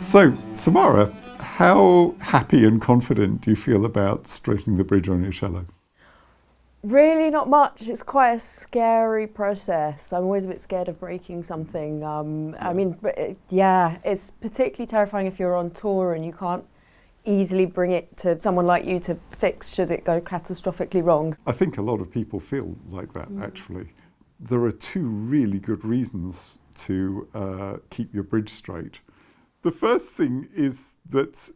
So, Samara, how happy and confident do you feel about straightening the bridge on your cello? Really not much. It's quite a scary process. I'm always a bit scared of breaking something. It's particularly terrifying if you're on tour and you can't easily bring it to someone like you to fix should it go catastrophically wrong. I think a lot of people feel like that, actually. There are two really good reasons to keep your bridge straight. The first thing is that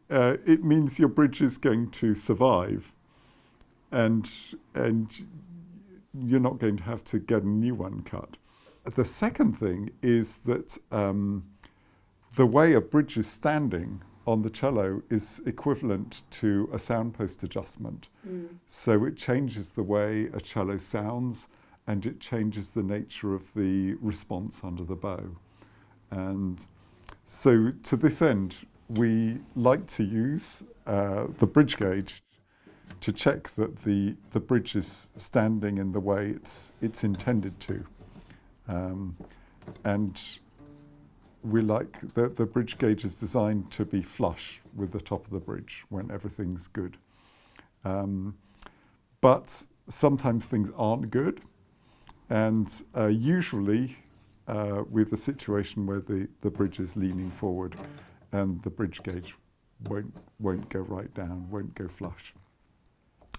it means your bridge is going to survive, and you're not going to have to get a new one cut. The second thing is that the way a bridge is standing on the cello is equivalent to a soundpost adjustment. So it changes the way a cello sounds, and it changes the nature of the response under the bow. And so to this end, we like to use the bridge gauge to check that the bridge is standing in the way it's intended to. And we like the bridge gauge is designed to be flush with the top of the bridge when everything's good. But sometimes things aren't good, and usually with a situation where the bridge is leaning forward and the bridge gauge won't go right down, won't go flush.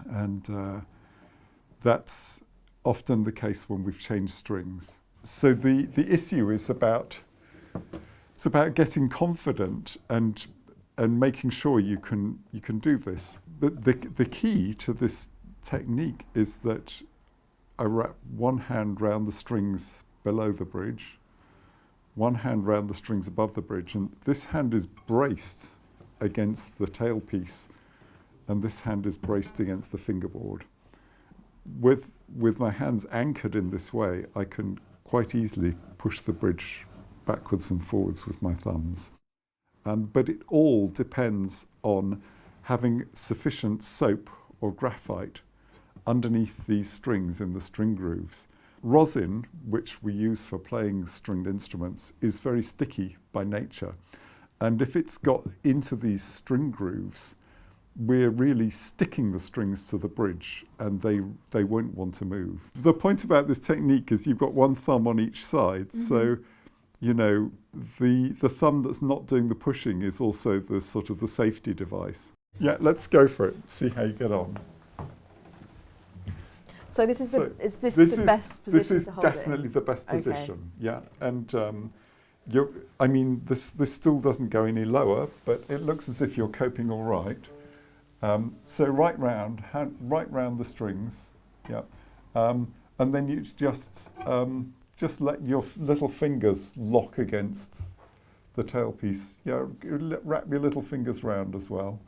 And that's often the case when we've changed strings. So the issue is about getting confident and making sure you can do this. But the key to this technique is that I wrap one hand round the strings below the bridge, one hand round the strings above the bridge, and this hand is braced against the tailpiece, and this hand is braced against the fingerboard. With my hands anchored in this way, I can quite easily push the bridge backwards and forwards with my thumbs. But it all depends on having sufficient soap or graphite underneath these strings in the string grooves. Rosin, which we use for playing stringed instruments, is very sticky by nature. And if it's got into these string grooves, we're really sticking the strings to the bridge, and they won't want to move. The point about this technique is you've got one thumb on each side, so the thumb that's not doing the pushing is also the sort of the safety device. Yeah, let's go for it, see how you get on. So this is the best position to hold it in? This is definitely the best position, yeah. And this still doesn't go any lower, but it looks as if you're coping all right. So right round the strings, yeah. And then you just let your little fingers lock against the tailpiece. Yeah, wrap your little fingers round as well.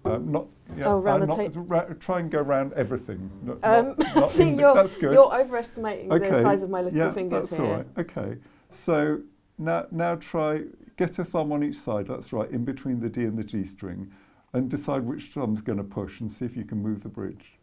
Try and go around everything. That's good. You're overestimating the size of my little fingers here. Yeah, that's all right. Okay. So now try, get a thumb on each side, that's right, in between the D and the G string, and decide which thumb's going to push and see if you can move the bridge.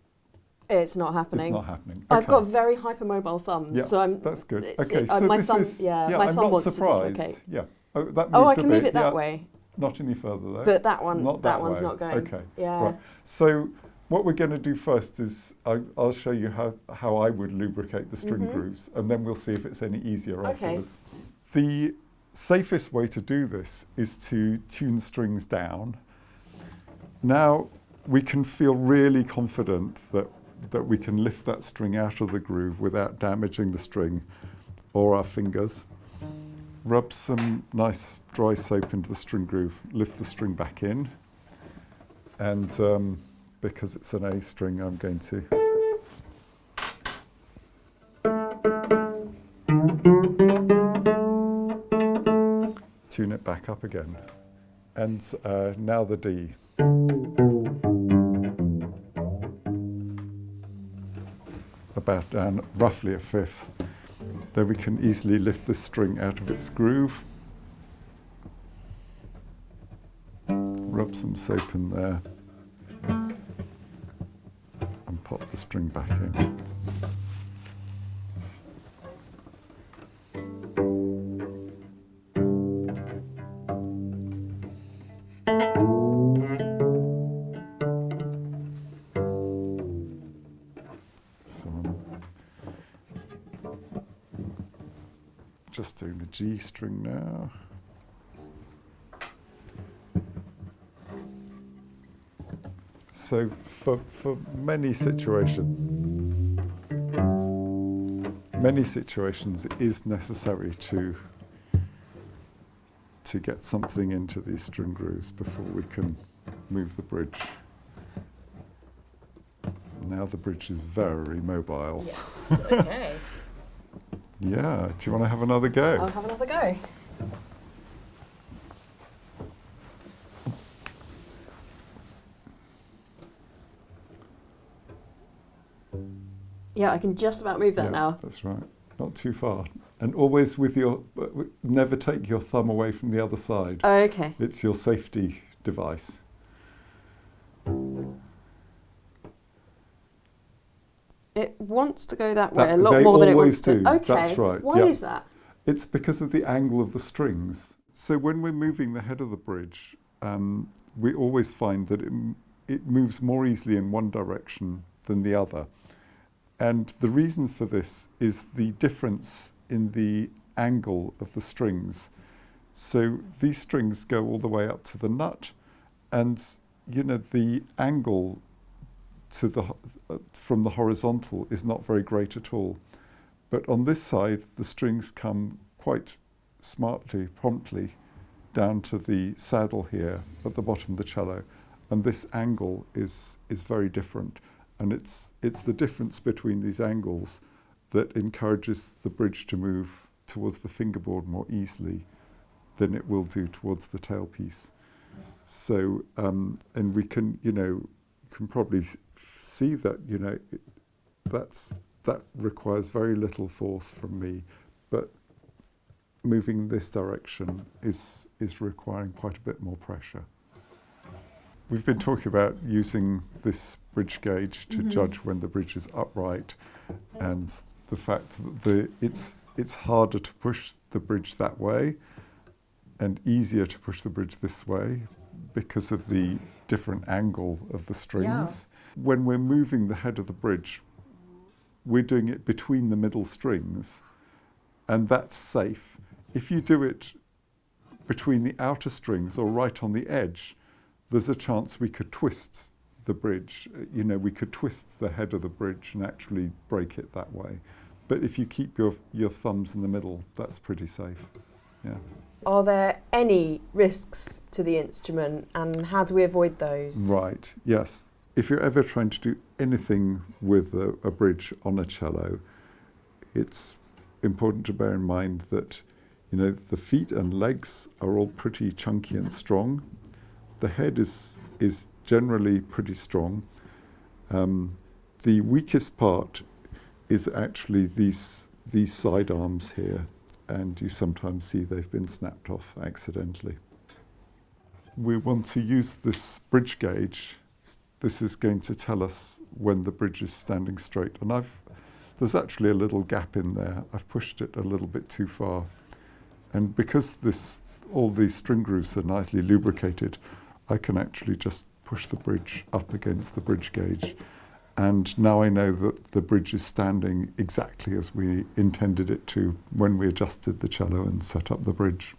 It's not happening. It's not happening. Okay. I've got very hypermobile thumbs, yeah, so that's good. Okay, so my this thumb, is, my I'm thumb not wants surprised. To dislocate. Yeah. Oh, that moved I can move it that yeah. way. Not any further though. But that one's way. not going. Okay. Yeah. Right. So what we're going to do first is I'll show you how I would lubricate the string grooves, and then we'll see if it's any easier afterwards. The safest way to do this is to tune strings down. Now we can feel really confident that we can lift that string out of the groove without damaging the string or our fingers. Rub some nice dry soap into the string groove, lift the string back in, and because it's an A string, I'm going to tune it back up again. And now the D. About down roughly a fifth. Then we can easily lift the string out of its groove. Rub some soap in there and pop the string back in. on. Just doing the G string now. So for many situations, it is necessary to get something into these string grooves before we can move the bridge. Now the bridge is very mobile. Yes, okay. Yeah, do you want to have another go? I'll have another go. Yeah, I can just about move that Yeah, now. that's right. Not too far. And always with your, never take your thumb away from the other side. Oh, okay. It's your safety device. It wants to go that way a lot more than it wants to. They always Okay. do, that's right. Why is that? It's because of the angle of the strings. So when we're moving the head of the bridge, we always find that it moves more easily in one direction than the other. And the reason for this is the difference in the angle of the strings. So these strings go all the way up to the nut, and you know the angle to from the horizontal is not very great at all. But on this side, the strings come quite smartly, promptly, down to the saddle here at the bottom of the cello, and this angle is very different. And it's the difference between these angles that encourages the bridge to move towards the fingerboard more easily than it will do towards the tailpiece. So, and we can, can probably see that, that requires very little force from me, but moving this direction is requiring quite a bit more pressure. We've been talking about using this bridge gauge to judge when the bridge is upright, and the fact that it's harder to push the bridge that way and easier to push the bridge this way because of the different angle of the strings. Yeah. When we're moving the head of the bridge, we're doing it between the middle strings, and that's safe. If you do it between the outer strings or right on the edge, there's a chance we could twist the bridge. We could twist the head of the bridge and actually break it that way. But if you keep your thumbs in the middle, that's pretty safe. Yeah. Are there any risks to the instrument, and how do we avoid those? Right, yes. If you're ever trying to do anything with a bridge on a cello, it's important to bear in mind that, the feet and legs are all pretty chunky and strong. The head is generally pretty strong. The weakest part is actually these side arms here, and you sometimes see they've been snapped off accidentally. We want to use this bridge gauge. This is going to tell us when the bridge is standing straight. And there's actually a little gap in there. I've pushed it a little bit too far. And because all these string grooves are nicely lubricated, I can actually just push the bridge up against the bridge gauge. And now I know that the bridge is standing exactly as we intended it to when we adjusted the cello and set up the bridge.